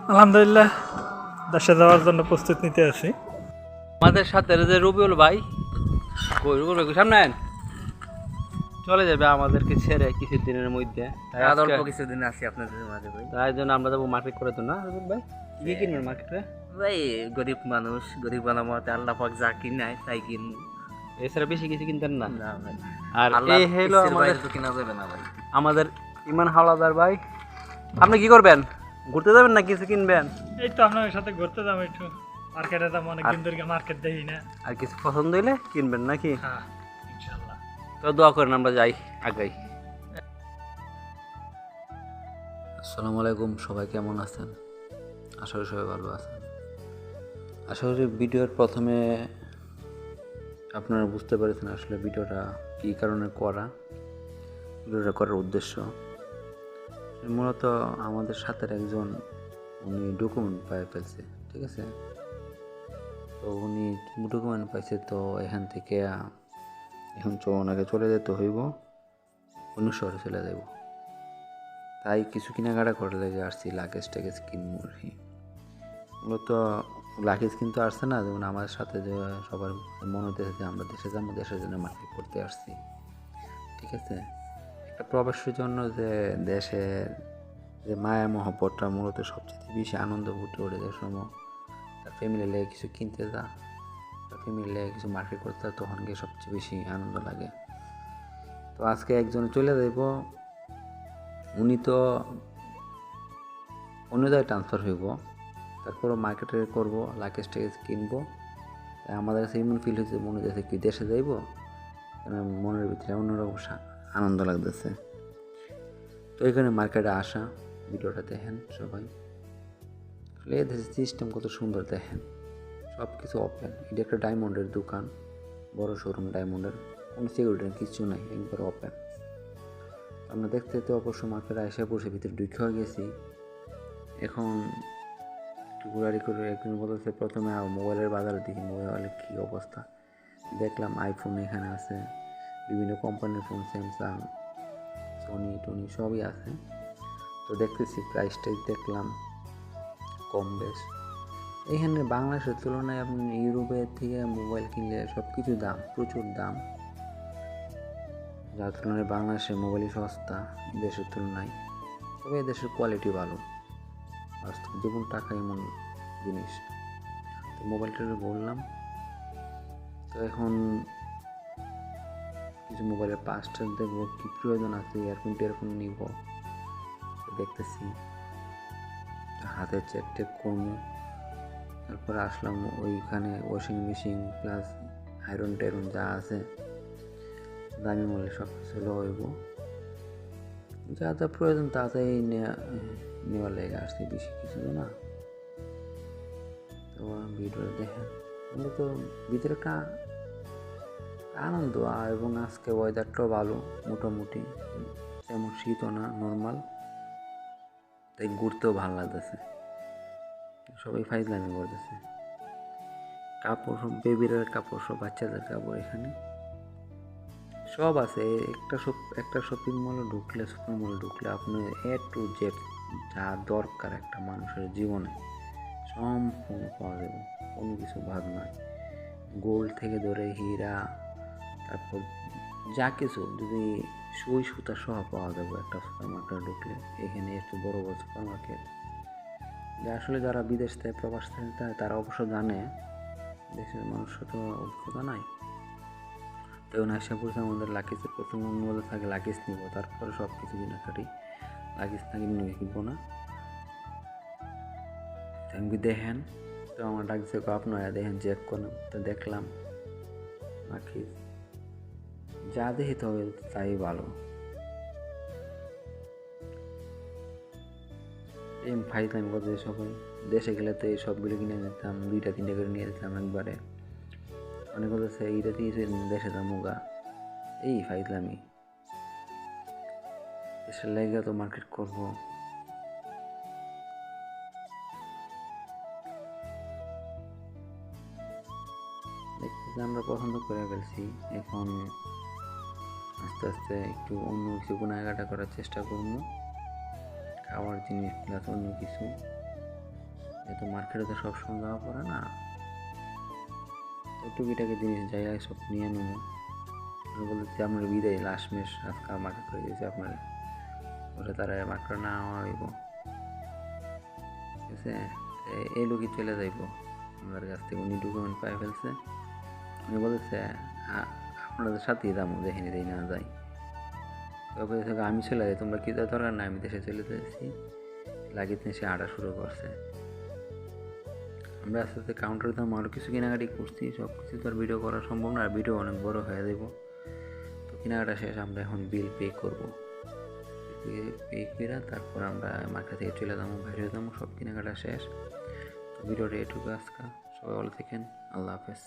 আলহামদুলিল্লাহ দেশে যাওয়ার জন্য প্রস্তুত নিতে আছি। আমাদের সাথে যে রবিউল ভাই রবিউল ভাই সামনে আন। চলে যাবে আমাদেরকে ছেড়ে কিছুদিনের মধ্যে, অল্প কিছুদিন আছি আপনাদের মাঝে ভাই। তাই জন্য আমরা যাবো মার্কেট করে তো না রবিউল ভাই, কি কিনবেন মার্কেটে? ভাই গরিব মানুষ, গরিব বানামতে আল্লাহ পাক যা কিনায় তাই কিনবো, এছাড়া বেশি কিছু কিনতেন না। না ভাই। আর এই হলো আমাদের তো কিনা যাবে না ভাই। আমাদের ইমান হাওলাদার ভাই। আপনি কি করবেন, ঘুরতে যাবেন না কিছু কিনবেন? এই তো আপনার সাথে ঘুরতে যাবো একটু মার্কেটে, যাবো অনেকদিন ধরে মার্কেট দেখি না। আর কিছু পছন্দ হইলে কিনবেন নাকি? হ্যাঁ ইনশাল্লাহ। তো দোয়া করেন আমরা যাই আগাই। আসসালামু আলাইকুম, সবাই কেমন আছেন? আশা করি সবাই ভালো আছেন। আশা করি ভিডিওর প্রথমে আপনারা বুঝতে পেরেছেন আসলে ভিডিওটা কী কারণে করা, ভিডিওটা করার উদ্দেশ্য। মূলত আমাদের সাথে একজন উনি ডকুমেন্ট পাই ফেলছে, ঠিক আছে? তো উনি ডকুমেন্ট পাইছে, তো এখান থেকে এখন ওনাকে চলে যেতে হইব, অন্য শহরে চলে যাব। তাই কিছু কেনাকাটা করে লেগে আসছি, লাগেজ ট্যাগেজ কিনবো আর কি। মূলত লাগেজ কিন্তু আসছে না, যেমন আমাদের সাথে যে সবার মনে হতেছে যে আমরা দেশে যাবো, দেশের জন্য মার্কেট করতে আসছি, ঠিক আছে? একটা প্রবাসীর জন্য যে দেশের যে মায়া মহব্বতটা মূলত সবচেয়ে বেশি আনন্দ ফুটে ওঠে যে সময় তার ফ্যামিলি লেগে কিছু কিনতে যা, তার ফ্যামিলি লেগে কিছু মার্কেট করতে যা, তখন গিয়ে সবচেয়ে বেশি আনন্দ লাগে। তো আজকে একজন চলে যাব, উনি তো অন্য জায়গায় ট্রান্সফার হইব, তারপরও মার্কেটে করবো, লাগেজ ট্যাগেজ কিনবো। তাই আমাদের কাছে এমন ফিল হচ্ছে মনে হচ্ছে কি দেশে যাইব, মনের ভিতরে অন্যরকম আনন্দ লাগতেছে। তো এখানে মার্কেটে আসা, ভিডিওটা দেখেন সবাই। আসলে দেশের সিস্টেম কত সুন্দর দেখেন, সব কিছু ওপেন। এটা একটা ডায়মন্ডের দোকান, বড় শোরুম ডায়মন্ডের, কোনো সিকিউরিটি কিছু নাই, একবার ওপেন। আমরা দেখতে দেখতে অবশ্য মার্কেটে এসে পড়ছে, ভিতরে ঢুকে হয়ে গেছি। এখন একটু ঘোরাঘুরি করে একদিন বলতেছে প্রথমে মোবাইলের বাজারে দেখি মোবাইলের কী অবস্থা। দেখলাম আইফোন এখানে আছে, বিভিন্ন কোম্পানির ফোন, স্যামসাং, সোনি টোনি সবই আছে। তো দেখতেছি প্রাইসটাই দেখলাম কম বেশ। এখানে বাংলাদেশের তুলনায় আপনি ইউরোপের থেকে মোবাইল কিনলে সব কিছু দাম, প্রচুর দাম। যার তুলনায় বাংলাদেশের মোবাইলই সস্তা দেশের তুলনায়। তবে দেশের কোয়ালিটি ভালো, বাস্তব জীবন টাকা এমন জিনিস। তো মোবাইলটা বললাম, তো এখন কিছু মোবাইলের পাঁচটা দেখবো কী প্রয়োজন আছে, ইয়ারফোন নিব দেখতেছি, হাতে চেক টেক করবো। তারপরে আসলাম ওইখানে ওয়াশিং মেশিন প্লাস আয়রন টায়রন যা আছে দামি মূল্যে সব কিছু হইব, যা যা প্রয়োজন তাড়াতাড়ি নেওয়ার লেগে আসছে, বেশি কিছু না। তো ভিডিওটা দেখেন, তো ভিতরে একটা আনন্দ। এবং আজকে ওয়েদারটাও ভালো, মোটামুটি তেমন শীতও না, নর্মাল। তাই ঘুরতেও ভালো লাগতেছে, সবাই ফাইজলামি করতেছে। কাপড় সব বেবির কাপড়, সব বাচ্চাদের কাপড় এখানে সব আছে। একটা শপিং মলে ঢুকলে, সুপার মলে ঢুকলে আপনি এ টু জেড যা দরকার একটা মানুষের জীবনে সম্পূর্ণ পাওয়া যাবে, কোনো কিছু ভাগ নয়। গোল্ড থেকে ধরে হীরা, তারপর যা কিছু, যদি সুই সুতা সহ পাওয়া যাবে একটা সুপার মার্কেটে ঢুকলে। এখানে একটু বড় বড় সুপার মার্কেট, যা আসলে যারা বিদেশ থেকে প্রবাস থেকে তারা অবশ্য জানে, দেশের মানুষের তো অভিজ্ঞতা নাই। তো আশা করছি আমাদের লাগেজের প্রথম অনুমোদন থাকে, লাগেজ নিব, তারপরে সব কিছু কেনাকাটি। লাগেজ না কিনে কিনবো না। আমি দেখেন, তো আমার লাগছে আপনারা দেখেন, চেক করলাম, তো দেখলাম লাগেজ যা দেখি তবে তাই ভালো। এই ফাইজলামি করতে সবাই, দেশে গেলে তো এই সবগুলো কিনে নিতাম, 2-3 করে নিয়ে যেতাম একবারে। অনেক কথা এইটা দিয়ে দেশে যামুগা, এই ফাইজলামি। দেশের লেগে তো মার্কেট করবো, দেখতেছি আমরা পছন্দ করে ফেলছি। এখন আস্তে আস্তে একটু অন্য কিছু কেনাকাটা করার চেষ্টা করবো, খাওয়ার জিনিস প্লাস অন্য কিছু। যেহেতু মার্কেটে তো সবসময় যাওয়া পড়ে না, তো টুকিটাকি জিনিস যাই সব নিয়ে নেবো। বলতে আপনার বিদায় লাস্ট মেশ আজকে মার্কেট করে দিয়েছে আপনার, ওটা তারা মার্কেট না হইব, ঠিক আছে। এই লোকই চলে যাইব আমাদের কাছ থেকে, উনি ডকুমেন্ট পাই ফেলছে। উনি বলেছে আপনাদের সাথেই দামও দেখে নিতেই না যাই, তবে আমি চলে যাই, তোমরা কি দরকার না, আমি দেশে চলে যাচ্ছি। লাগিয়ে সে হাঁটা শুরু করছে। আমরা আস্তে আস্তে কাউন্টারে দাম আরও কিছু কেনাকাটি করছি, সব কিছু তো আর ভিডিও করা সম্ভব না, আর ভিডিও অনেক বড় হয়ে যাব। তো কেনাকাটা শেষ, আমরা এখন বিল পে করবো। পে করে তারপর আমরা মার্কেট থেকে চলে যাবো, বাইরে যাবো, সব কেনাকাটা শেষ। তো ভিডিওটা এটুকু আজকে, সবাই ভালো থাকেন, আল্লাহ হাফেজ।